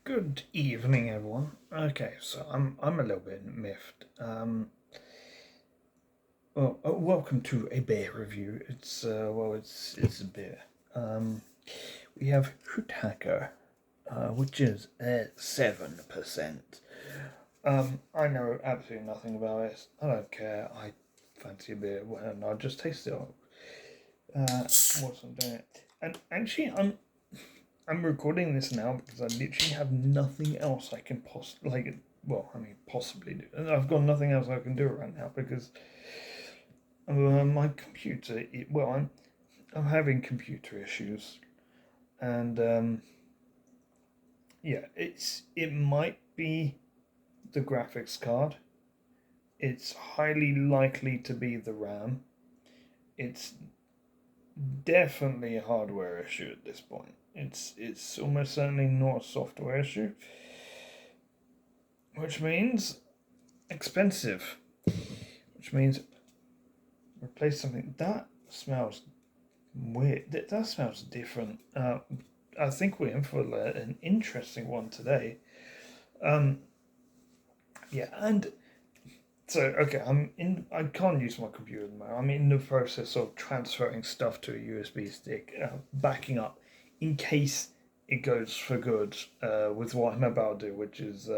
Good evening, everyone. Okay, so I'm a little bit miffed. Welcome to a beer review. It's a beer. Um, we have Hakker, which is at 7%. I know absolutely nothing about it. I don't care. I fancy a beer. Well, no, I'll just taste it. Whilst I'm doing it, and actually, I'm recording this now because I literally have nothing else I can possibly do. And I've got nothing else I can do right now because my computer. I'm having computer issues, and yeah, it might be the graphics card. It's highly likely to be the RAM. It's definitely a hardware issue at this point. It's almost certainly not a software issue, which means expensive, which means replace something that smells weird. That smells different. I think we're in for an interesting one today. Um, yeah, and so okay, I'm in. I can't use my computer at the moment. I'm in the process of transferring stuff to a USB stick, backing up in case it goes for good with what I'm about to do, which is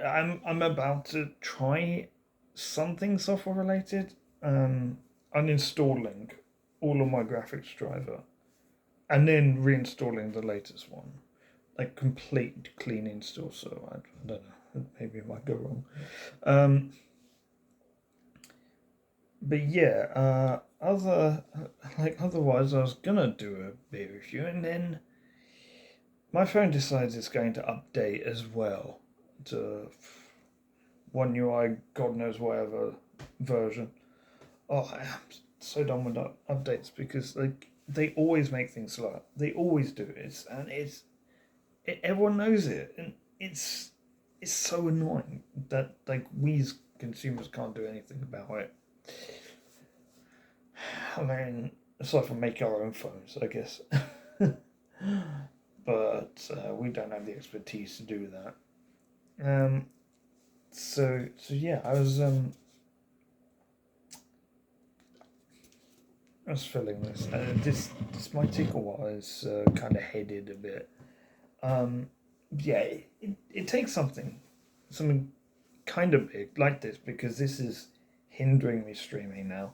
I'm about to try something software related. Uninstalling all of my graphics driver and then reinstalling the latest one, like complete clean install. So I don't know, maybe it might go wrong. Um, but yeah, otherwise, I was gonna do a beer review, and then my phone decides it's going to update as well to One UI, God knows whatever version. Oh, I am so done with updates because they always make things slow. They always do it, and everyone knows it, and it's so annoying that we as consumers can't do anything about it. I mean, aside from make our own phones, I guess, but we don't have the expertise to do that. Um, so yeah, I was feeling this. This might take a while. It's kind of headed a bit. Um, yeah, it takes something kind of big like this because this is hindering me streaming now.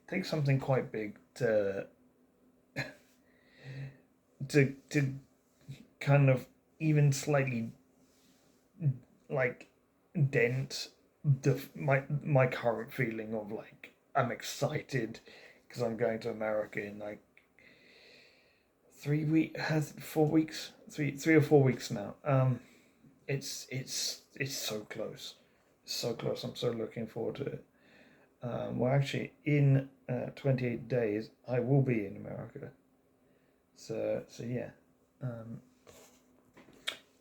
Take something quite big to kind of even slightly like dent my current feeling of like I'm excited because I'm going to America in like 4 weeks, three or 4 weeks now. It's so close, so close. I'm so looking forward to it. Well, actually, in 28 days, I will be in America. So yeah. Um,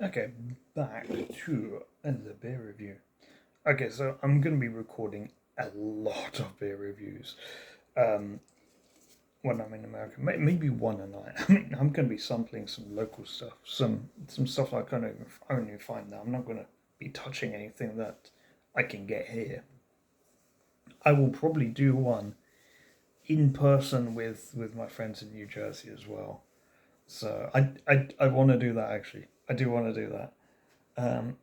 okay, back to the beer review. Okay, so I'm going to be recording a lot of beer reviews um, when I'm in America. Maybe one a night. I mean, I'm going to be sampling some local stuff, some stuff I can't even only find now. I'm not going to be touching anything that I can get here. I will probably do one in person with my friends in New Jersey as well. So I want to do that actually. I do want to do that. Um,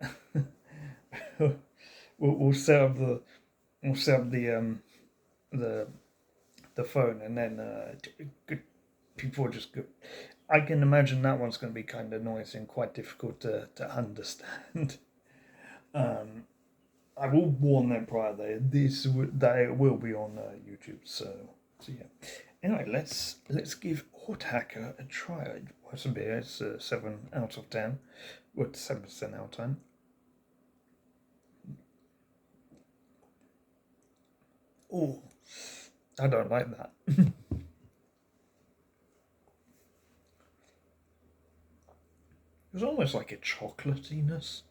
we'll set up the the phone and then people just go. I can imagine that one's going to be kind of noisy and quite difficult to understand. um, I will warn them prior that it will be on YouTube. So yeah. Anyway, let's give Hacker a try. What's a beer? It's 7 out of 10. What 7% out of 10? Oh, I don't like that. It's almost like a chocolatiness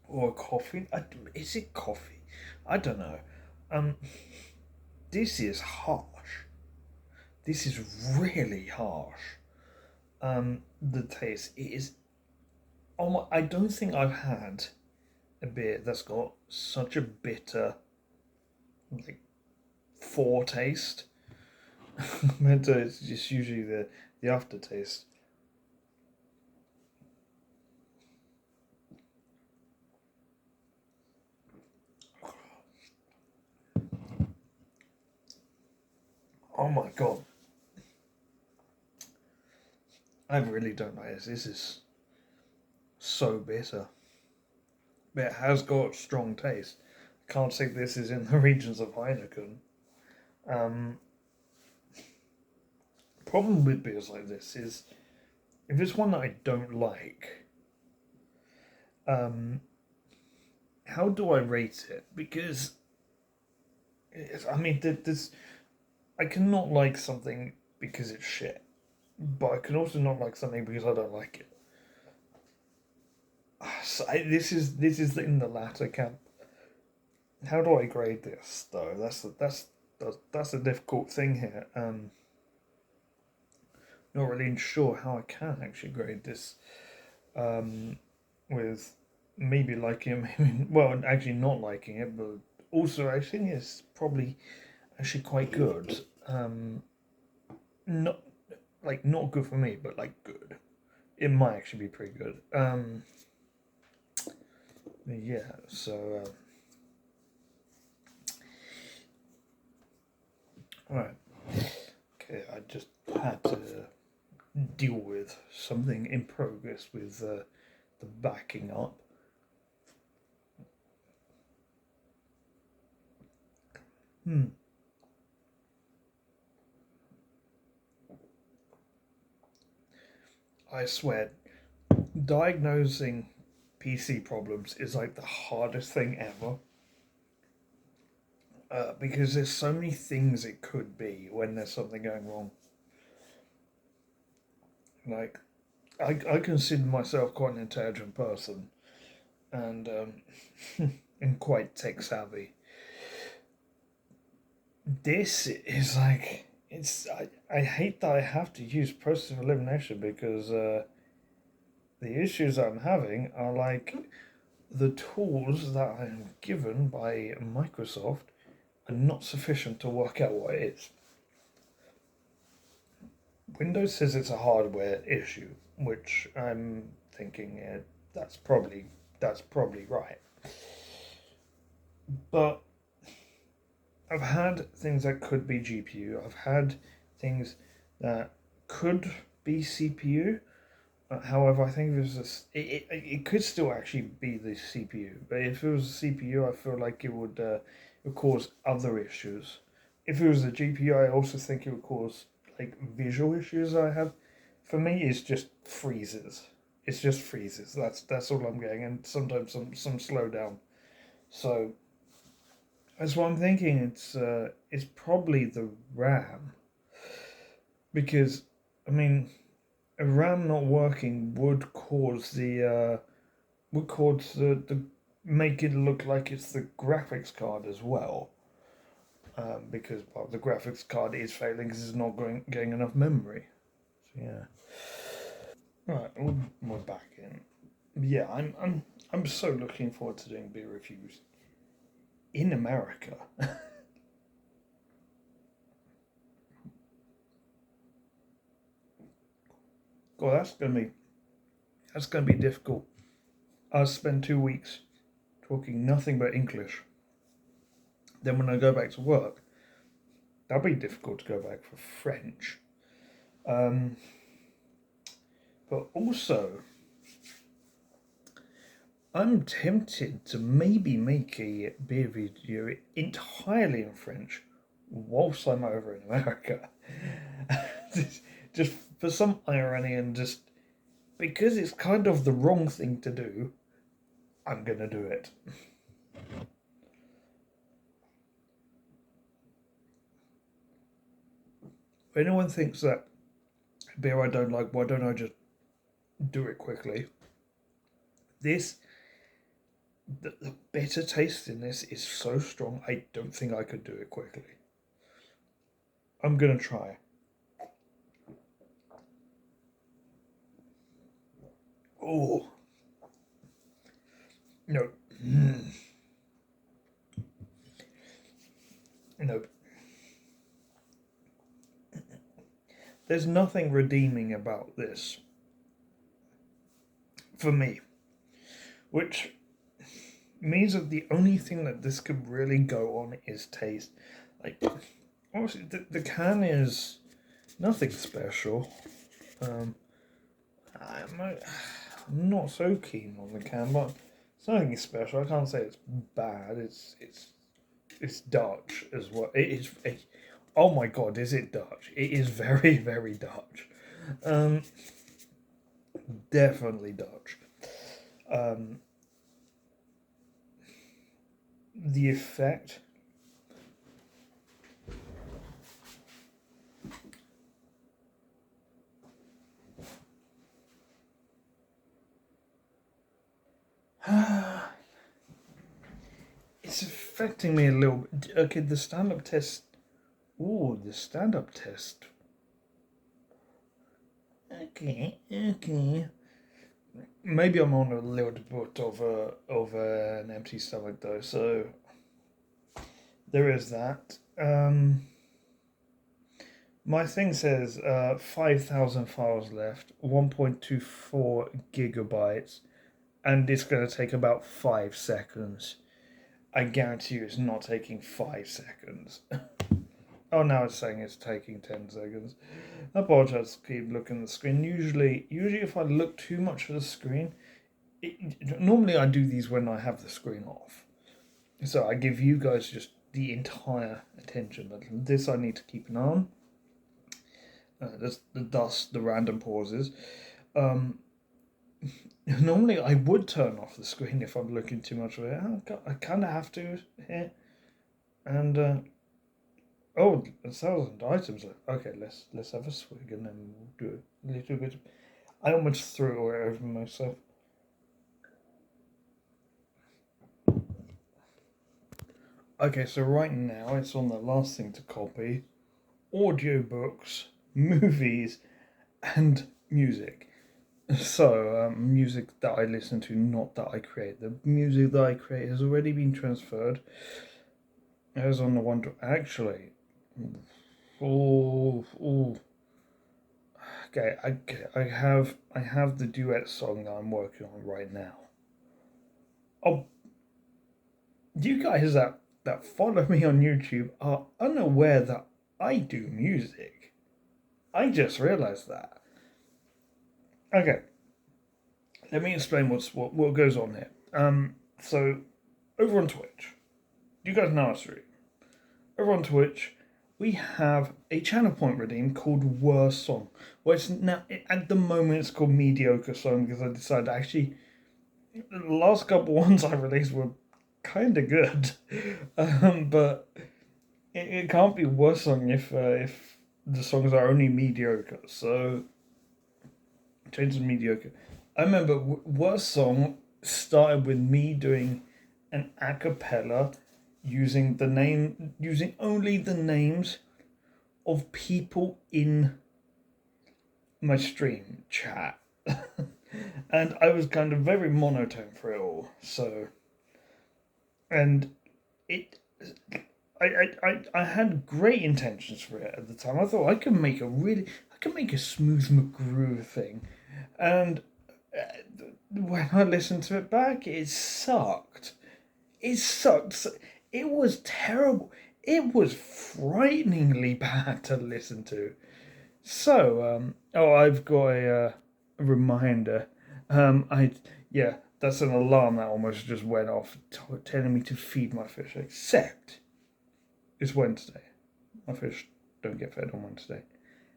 or a coffee. Is it coffee? I don't know. Um, this is harsh. This is really harsh. The taste it is. Oh my! I don't think I've had a beer that's got such a bitter, like, foretaste. Mental, it's just usually the aftertaste. Oh my god, I really don't like this. This is so bitter, but it has got strong taste. I can't say this is in the regions of Heineken. Um, Problem with beers like this is if it's one that I don't like, um, how do I rate it? Because I mean, there's I cannot like something because it's shit, but I can also not like something because I don't like it. So this is in the latter camp. How do I grade this though? That's a difficult thing here. Not really sure how I can actually grade this. With maybe liking it, maybe well, actually not liking it, but also I think it's probably actually quite good. Not not good for me, but like good. It might actually be pretty good. Yeah. So right. Okay, I just had to deal with something in progress with the backing up. Hmm. I swear, diagnosing PC problems is like the hardest thing ever. Because there's so many things it could be when there's something going wrong. Like, I consider myself quite an intelligent person and and quite tech savvy. This is like I hate that I have to use process of elimination because the issues I'm having are like the tools that I'm given by Microsoft are not sufficient to work out what it is. Windows says it's a hardware issue, which I'm thinking that's probably that's probably right. But I've had things that could be GPU. I've had things that could be CPU. However, I think if it was it could still actually be the CPU. But if it was a CPU, I feel like it would cause other issues. If it was a GPU, I also think it would cause like visual issues I have. For me, it's just freezes. It's just freezes. That's all I'm getting, and sometimes some slowdown. So that's what I'm thinking. It's probably the RAM because I mean a RAM not working would cause the make it look like it's the graphics card as well. Because well, the graphics card is failing because it's not getting enough memory. So yeah. Right, we're back in. Yeah, I'm so looking forward to doing beer reviews in America. God, that's gonna be difficult. I'll spend 2 weeks talking nothing but English. Then when I go back to work, that'll be difficult to go back for French. Um, but also, I'm tempted to maybe make a beer video entirely in French whilst I'm over in America. Just for some irony and just because it's kind of the wrong thing to do, I'm gonna do it. If anyone thinks that beer I don't like, why don't I just do it quickly? This, the bitter taste in this is so strong, I don't think I could do it quickly. I'm gonna try. Oh. No. No. There's nothing redeeming about this for me, which means that the only thing that this could really go on is taste. Like, obviously, the can is nothing special. I'm not so keen on the can, but it's nothing special. I can't say it's bad. It's Dutch as well. It is. Oh my God, is it Dutch? It is very, very Dutch. Definitely Dutch. The effect. It's affecting me a little bit. Okay, the stand-up test. Ooh, the stand-up test. Okay. Maybe I'm on a little bit of an empty stomach though, so there is that. My thing says 5,000 files left, 1.24 gigabytes, and it's going to take about 5 seconds. I guarantee you it's not taking 5 seconds. Oh, now it's saying it's taking 10 seconds. I apologize to keep looking at the screen. Usually if I look too much at the screen, normally I do these when I have the screen off. So I give you guys just the entire attention. But this I need to keep an eye on. The dust, the random pauses. Normally I would turn off the screen if I'm looking too much at it. I kind of have to here. And 1,000 items. Okay, let's have a swig and then we'll do a little bit. I almost threw it away over myself. Okay, so right now it's on the last thing to copy: audiobooks, movies, and music. So, music that I listen to, not that I create. The music that I create has already been transferred. It was on the one to actually. Oh. Okay, I have the duet song that I'm working on right now. Oh, you guys that follow me on YouTube are unaware that I do music. I just realised that. Okay, let me explain what goes on here. So over on Twitch, you guys know us, right? Over on Twitch, we have a channel point redeem called Worst Song. Well, it's now at the moment it's called Mediocre Song because I decided actually the last couple ones I released were kind of good, but it can't be Worst Song if the songs are only mediocre. So change to mediocre. I remember Worst Song started with me doing an a cappella using only the names of people in my stream chat. And I was kind of very monotone for it all. So, and it, I had great intentions for it at the time. I thought I could make a smooth McGrew thing, and when I listened to it back, it sucked. It sucked. It was terrible. It was frighteningly bad to listen to. So, I've got a reminder. That's an alarm that almost just went off, telling me to feed my fish. Except it's Wednesday. My fish don't get fed on Wednesday.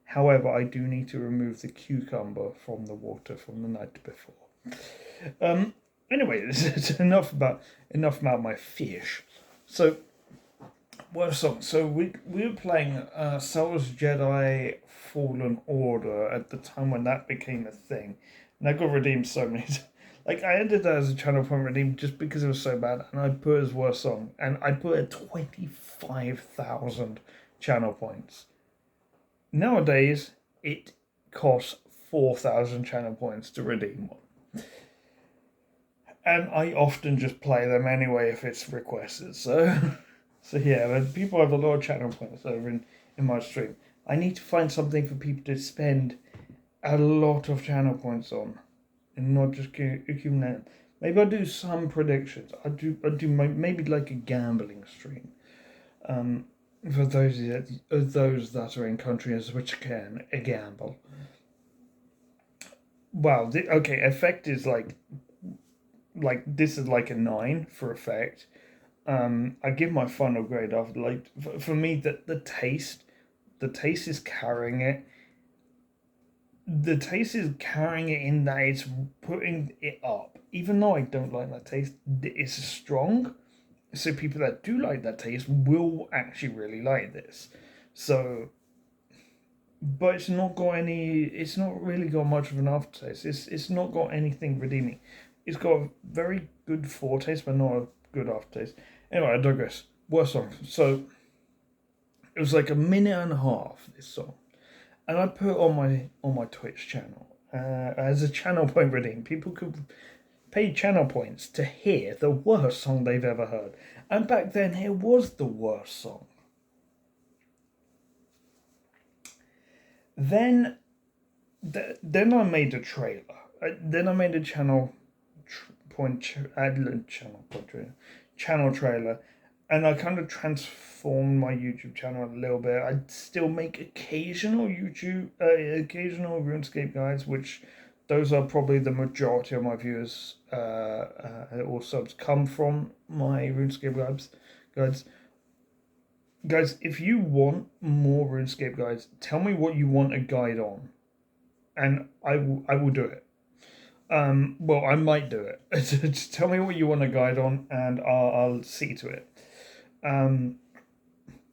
However, I do need to remove the cucumber from the water from the night before. Anyway, this is enough about my fish. So, worst song. So we were playing Star Wars Jedi Fallen Order at the time when that became a thing, and I got redeemed so many. Like I ended that as a channel point redeemed just because it was so bad, and I put it as worst song, and I put it 25,000 channel points. Nowadays, it costs 4,000 channel points to redeem one. And I often just play them anyway if it's requested. So, so yeah, but people have a lot of channel points over in my stream. I need to find something for people to spend a lot of channel points on, and not just accumulate. Maybe I'll do some predictions. I do maybe like a gambling stream. For those that are in countries which can gamble. Well, okay, effect is like this is like a 9 for effect. I give my final grade after, like, for me, the taste is carrying it. The taste is carrying it in that it's putting it up. Even though I don't like that taste, it's strong. So people that do like that taste will actually really like this. So, but it's not got any. It's not really got much of an aftertaste. It's not got anything redeeming. It's got a very good foretaste, but not a good aftertaste. Anyway, I digress. Worst song. So it was like a minute and a half. This song, and I put it on my Twitch channel as a channel point redeem. People could pay channel points to hear the worst song they've ever heard, and back then it was the worst song. Then I made a trailer. Then I made a channel trailer, and I kind of transformed my YouTube channel a little bit. I still make occasional RuneScape guides, which those are probably the majority of my viewers or subs come from my RuneScape guides. Guys, if you want more RuneScape guides, tell me what you want a guide on, and I will do it. Well, I might do it. Just tell me what you want a guide on, and I'll see to it.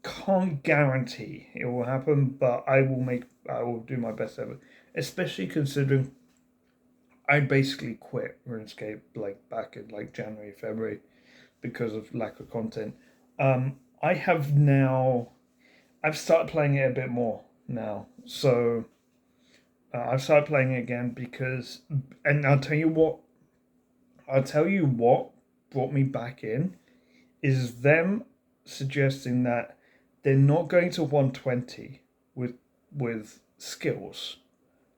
Can't guarantee it will happen, but I will do my best ever. Especially considering I basically quit RuneScape like back in like January, February because of lack of content. I have now, I've started playing it a bit more now. So I've started playing it again because, and I'll tell you what brought me back in is them suggesting that they're not going to 120 with skills.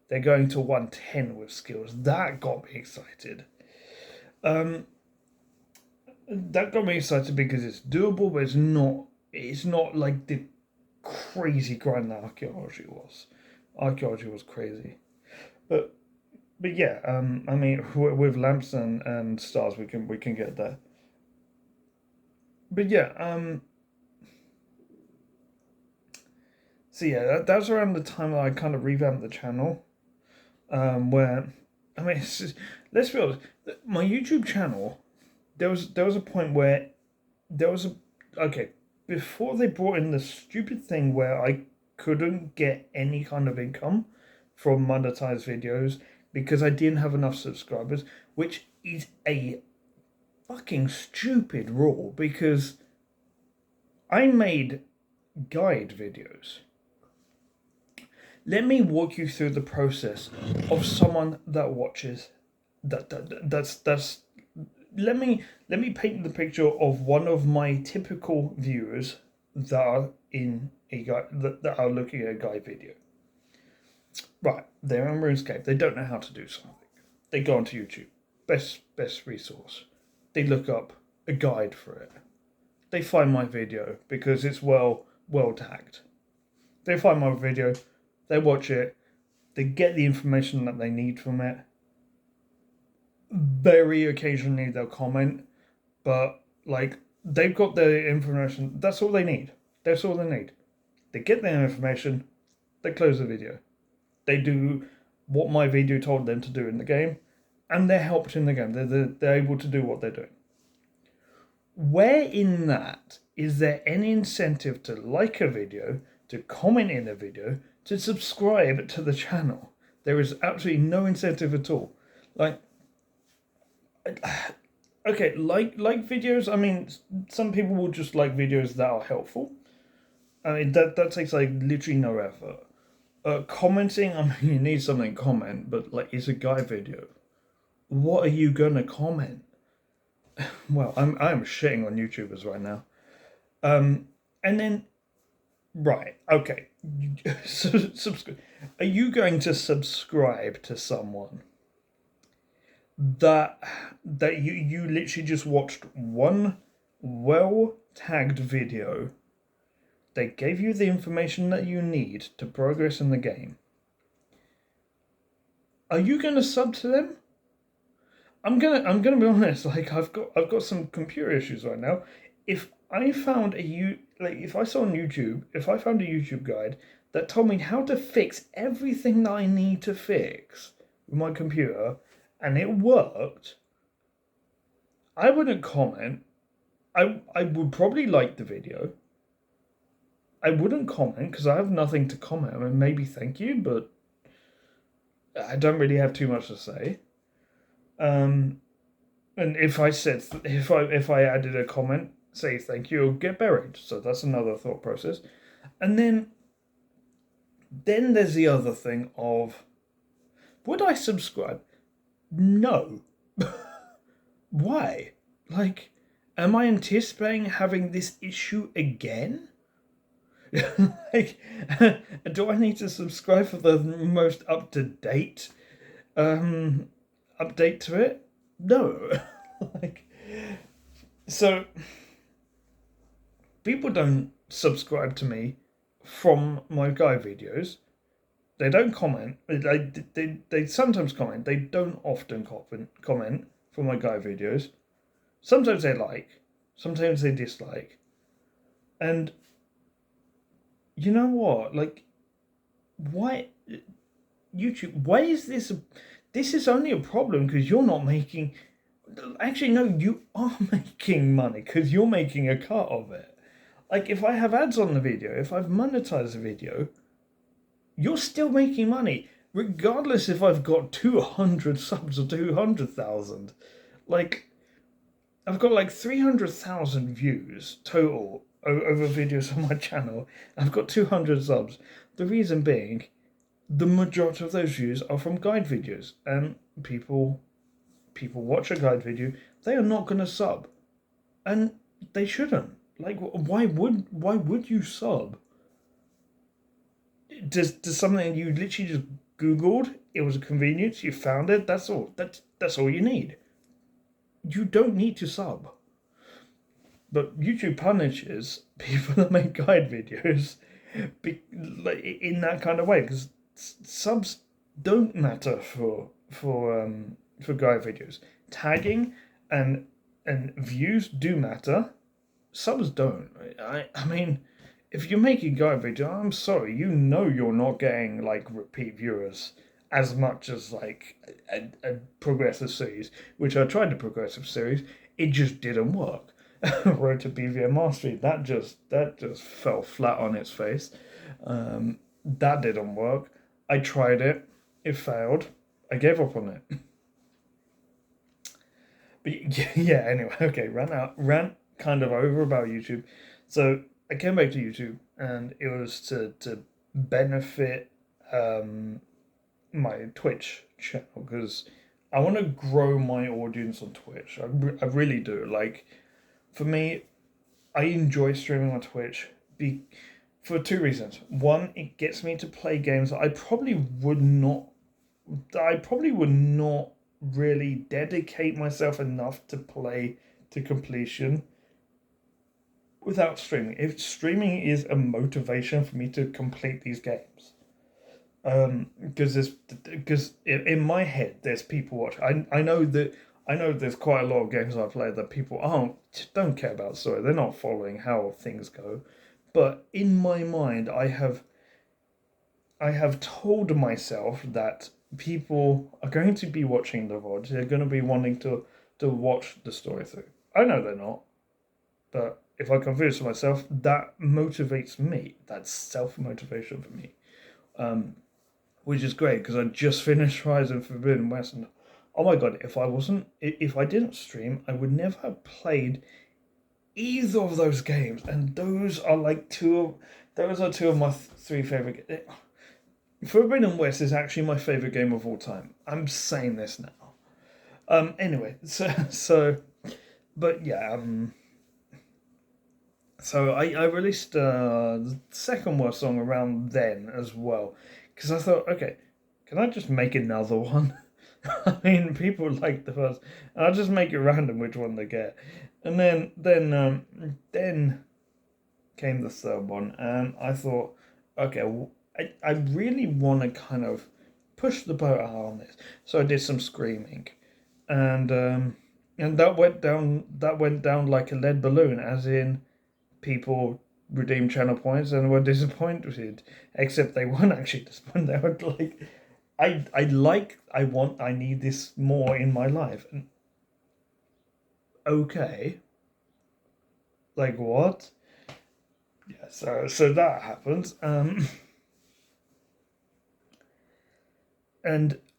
They're going to 110 with skills. That got me excited. That got me excited because it's doable, but it's not like the crazy grind that archaeology was. Archaeology was crazy. But yeah, I mean, with lamps and stars, we can get there. But yeah, so yeah, that was around the time that I kind of revamped the channel. Where, I mean, let's be honest, my YouTube channel, there was a point where there was before they brought in the stupid thing where I couldn't get any kind of income from monetized videos because I didn't have enough subscribers, which is a fucking stupid rule because I made guide videos. Let me walk you through the process of someone that watches that's let me paint the picture of one of my typical viewers that are in a guide that are looking at a guide video. Right, they're on RuneScape. They don't know how to do something. They go onto YouTube. Best resource. They look up a guide for it. They find my video because it's well tagged. They find my video. They watch it. They get the information that they need from it. Very occasionally they'll comment, but like they've got the information. That's all they need. That's all they need. They get their information. They close the video. They do what my video told them to do in the game, and they're helped in the game. They're able to do what they're doing. Where in that is there any incentive to like a video, to comment in a video, to subscribe to the channel? There is absolutely no incentive at all. Like, okay, like videos. I mean, some people will just like videos that are helpful. I mean, that takes like literally no effort. Commenting, I mean, you need something to comment, but like, it's a guide video. what are you gonna comment? Well, I'm shitting on YouTubers right now. And then right, okay, so subscribe. Are you going to subscribe to someone that you literally just watched one well tagged video? They gave you the information that you need to progress in the game. Are you gonna sub to them? I'm gonna be honest. Like I've got some computer issues right now. If I found if I saw on YouTube, if I found a YouTube guide that told me how to fix everything that I need to fix with my computer, and it worked, I wouldn't comment. I would probably like the video. I wouldn't comment because I have nothing to comment. I mean, maybe thank you, but I don't really have too much to say. Um, And if I added a comment, say thank you, it'll get buried. So that's another thought process. And then there's the other thing of, would I subscribe? No. Why? Like, am I anticipating having this issue again? Like, do I need to subscribe for the most up to date update to it? No. Like, so people don't subscribe to me from my guy videos. They don't comment. They sometimes comment. They don't often comment from my guy videos. Sometimes they like. Sometimes they dislike. And you know what? Like, why YouTube? Why is this? This is only a problem because you're not making. Actually, no, you are making money because you're making a cut of it. Like, if I have ads on the video, if I've monetized the video, you're still making money, regardless if I've got 200 subs or 200,000. Like, I've got like 300,000 views total over videos on my channel. I've got 200 subs. The reason being, the majority of those views are from guide videos, and people watch a guide video, they are not going to sub, and they shouldn't. Like, why would you sub? Does something you literally just googled? It was a convenience. You found it. That's all. That's all you need. You don't need to sub. But YouTube punishes people that make guide videos in that kind of way, because subs don't matter for guide videos. Tagging and views do matter. Subs don't. I mean, if you're making guide video, I'm sorry, you're not getting like repeat viewers as much as like a progressive series, which I tried to progressive series. It just didn't work. Road to BVM Mastery, that just fell flat on its face. That didn't work. I tried it. It failed. I gave up on it. But yeah, anyway, okay, rant kind of over about YouTube. So I came back to YouTube, and it was to benefit my Twitch channel, because I want to grow my audience on Twitch. I really do. Like, for me, I enjoy streaming on Twitch for two reasons. One, it gets me to play games that I probably would not really dedicate myself enough to play to completion without streaming. If streaming is a motivation for me to complete these games, because in my head there's people watching. I know there's quite a lot of games I play that people don't care about story. They're not following how things go, but in my mind I have told myself that people are going to be watching the VODs. They're going to be wanting to watch the story through. I know they're not, but if I convince myself, that motivates me. That's self-motivation for me, which is great, because I just finished Horizon Forbidden West, and oh my god, if I didn't stream, I would never have played either of those games, and those are two of my three favorite games. Forbidden West is actually my favorite game of all time. I'm saying this now. Anyway, but yeah. So I released the second worst song around then as well, because I thought, okay, can I just make another one? I mean, people like the first, and I'll just make it random which one they get, and then came the third one, and I thought, okay, well, I really want to kind of push the boat out on this, so I did some screaming, and that went down like a lead balloon, as in people redeemed channel points and were disappointed, except they weren't actually disappointed. They were like, I need this more in my life. And okay, like what? Yeah, so that happens. And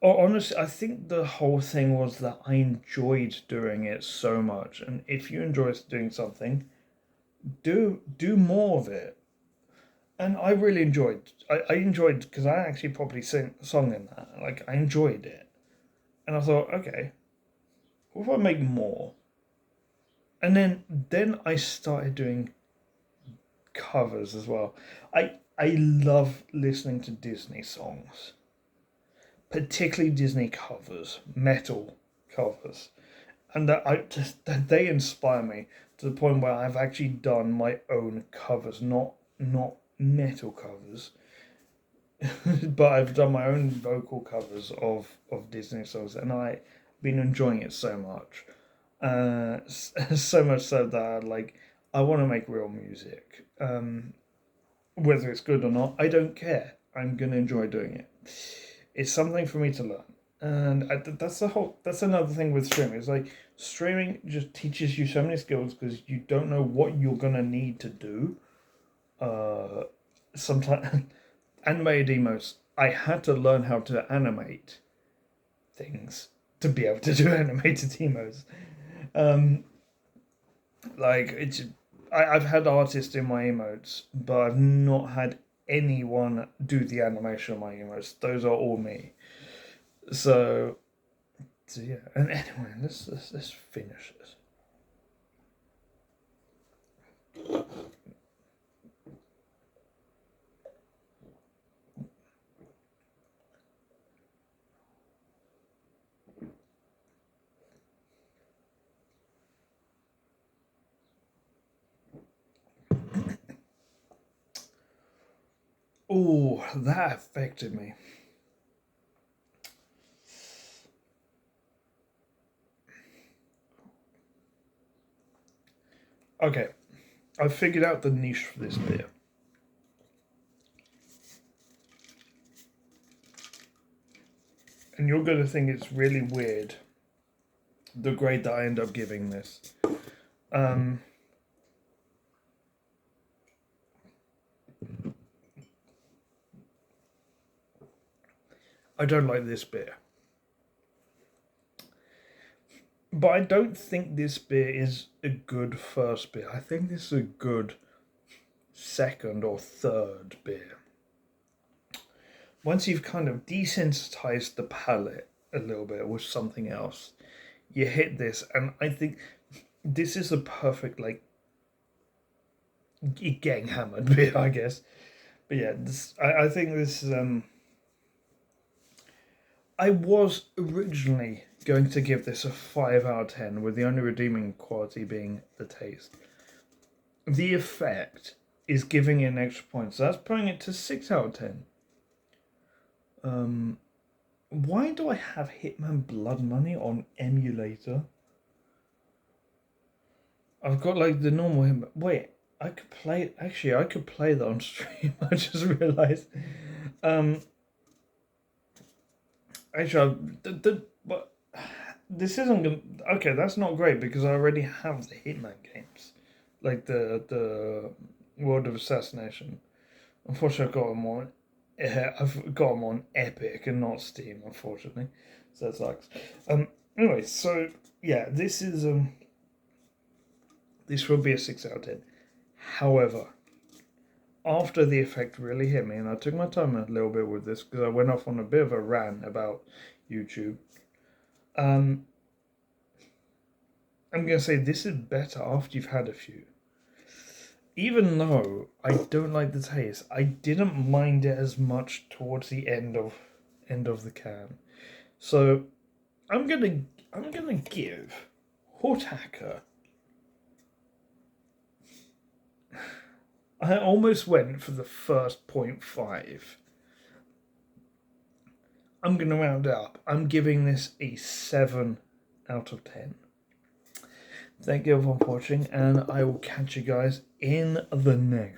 honestly, I think the whole thing was that I enjoyed doing it so much. And if you enjoy doing something, do more of it. And I really enjoyed. I enjoyed because I actually probably sung in that. Like I enjoyed it, and I thought, okay, what if I make more? And then I started doing covers as well. I love listening to Disney songs, particularly Disney covers, metal covers, and that they inspire me to the point where I've actually done my own covers, not metal covers, but I've done my own vocal covers of Disney songs, and I've been enjoying it so much. So much so that like I want to make real music. Whether it's good or not, I don't care. I'm gonna enjoy doing it. It's something for me to learn, and that's the whole. That's another thing with streaming. It's like streaming just teaches you so many skills because you don't know what you're gonna need to do. Sometimes animated emotes. I had to learn how to animate things to be able to do animated emotes. Um, like it's, I've had artists in my emotes, but I've not had anyone do the animation of my emotes. Those are all me. So, so yeah. And anyway, let's finish this. Oh, that affected me. Okay, I figured out the niche for this beer. And you're going to think it's really weird the grade that I end up giving this. Um, I don't like this beer. But I don't think this beer is a good first beer. I think this is a good second or third beer. Once you've kind of desensitized the palate a little bit with something else, you hit this, and I think this is a perfect like getting hammered beer, I guess. But yeah, I think this is I was originally going to give this a 5 out of 10, with the only redeeming quality being the taste. The effect is giving it an extra point, so that's putting it to 6 out of 10. Why do I have Hitman Blood Money on emulator? I've got like the normal Hitman. Wait, I could play. Actually, I could play that on stream. I just realized. Um, actually, but this isn't gonna. Okay, that's not great because I already have the Hitman games, like the World of Assassination. Unfortunately, I've got them on. I've got them on Epic and not Steam, unfortunately. So that sucks. Anyway, so yeah, this will be a 6 out of 10. However, after the effect really hit me, and I took my time a little bit with this because I went off on a bit of a rant about YouTube. Um, I'm going to say this is better after you've had a few. Even though I don't like the taste, I didn't mind it as much towards the end of the can. So I'm gonna give Hakker. I almost went for the first 0.5. I'm gonna round it up. I'm giving this a 7 out of 10. Thank you for watching, and I will catch you guys in the next